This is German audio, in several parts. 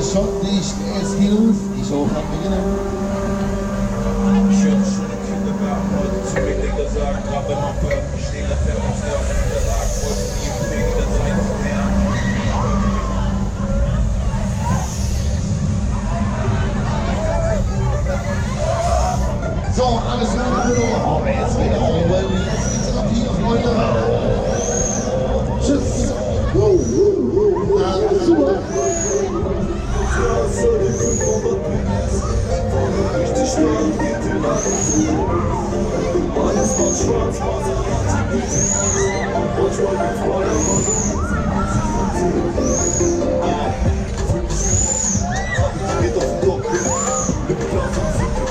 Schottlicht, Eskilus, die Show kann beginnen. Ich höre schon im Kindergarten heute zu mir Digga sagen, gerade wenn man hört, ich stehe da fährt auf der Unterlage, wollte nie im Weg der Zeit mehr. So, alles klar, Bruder. Oh, jetzt wieder Freunde. Jetzt geht's ab hier, Freunde. Tschüss. Super. Alles macht schwarz, geht auf den Block, mit Klaus und Sitte.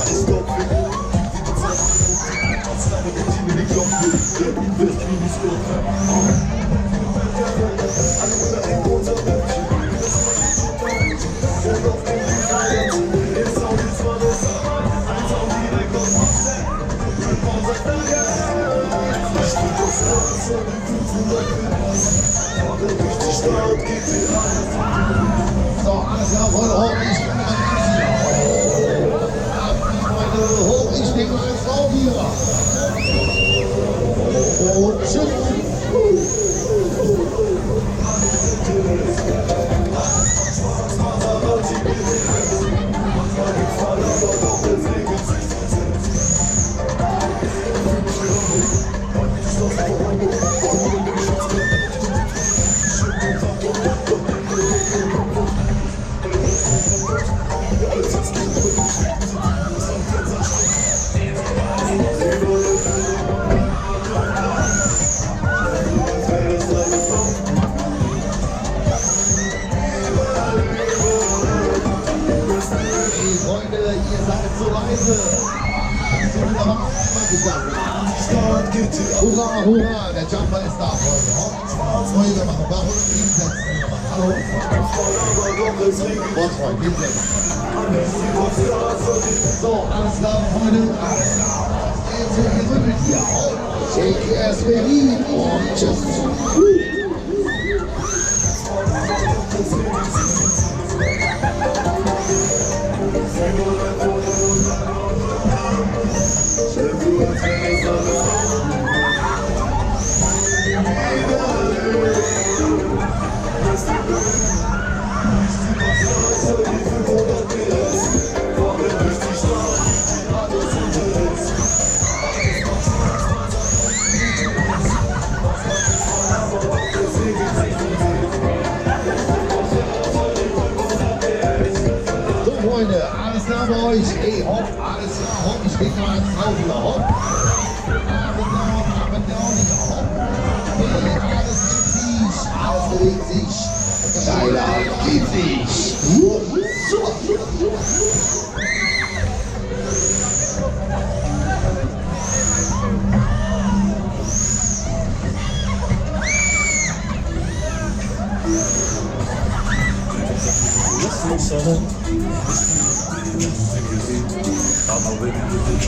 Alles top, wie die Zeit als reine Routine, die Glocke, der West-Minus-Gott. Alle unter ein großer Mädchen, und auf dem Weg ist auch die Sonne, eins auch direkt auf die Zelle. Ich bin auf Platz, und die 500 Bilder. Richtig stark geht die alles. So, alles klar, Freunde, hoch, ich bin mal ganz hier. Freunde, hoch, ich bin mal als Frau hier. Und tschüss. Hurra, hurra, der Jumper ist da, Freunde. Freunde, wir machen Bach und hinsetzen. Hallo. Freund, hinsetzen. So, alles klar, Freunde. Alles klar. Jetzt wird gerüttelt hier. TKS Berlin und tschüss. Alles klar bei euch, ey, hopp, alles klar, hopp, ich leg mal als Frau wieder, hopp. Up and down, wieder, hopp. Hey, alles bewegt sich, geiler geht sich. Super. Aber wenn du dich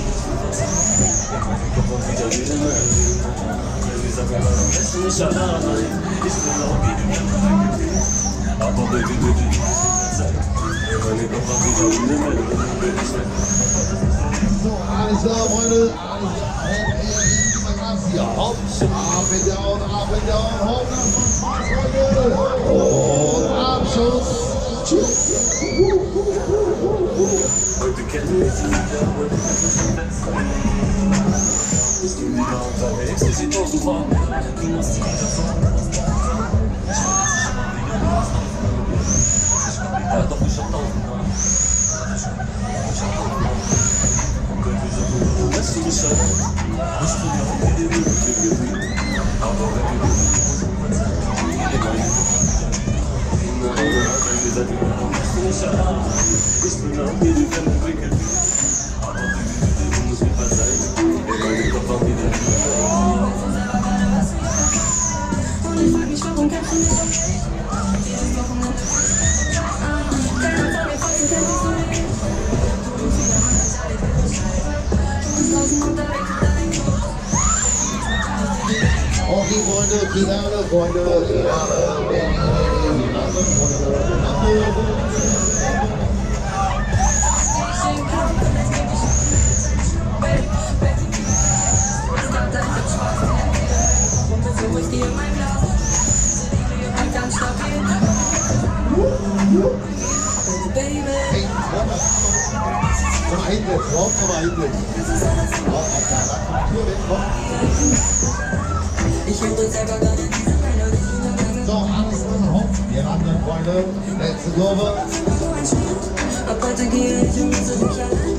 wieder reden wir sagen, es ist nicht allein, ich bin auch wie du. Aber wenn du dich sein, wenn ich noch wieder reden so, alles klar, Freunde, alles klar, hopp, up and down, hopp, das macht Spaß, Freunde. Und Abschuss. Tschüss. Heute kennen wir sie wieder, heute kennen wir sie besser. Ich geh wieder unterwegs, du siehst auch super. Du musst sie wieder fahren. Ich weiß nicht, aber wieder was noch. Ich komm wieder, doch ich hab 1000 Mal. Und wenn wir so tun, lässt du mich halt. Ich bin ja auch wieder mit dir gewesen. Aber wenn wir nicht ich bin auch hier die Welt entwickelt. Aber du musst mir verzeihen. Ey, meine Kopf wieder. Und ich frag mich, warum kämpfst du nicht? Jedes Wochenende. Keiner von mir Fotzen kennt dich so nicht. Du bist wieder mal das Alte. Du bist draußen unterwegs mit deinem Kopf. Okay, Freunde, Finale, Freunde, Finale. Ich höre selber gar nicht diese Melodie. So, alles hopp, ihr anderen Freunde, letzte Kurve. Ab heute gehe ich und muss nicht allein.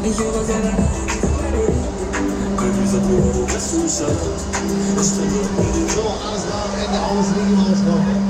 Ich höre selber gar nicht diese Melodie. Dieser Tour, das du schon. Ich bin So, alles klar, am Ende aus, liegen im Auskommen.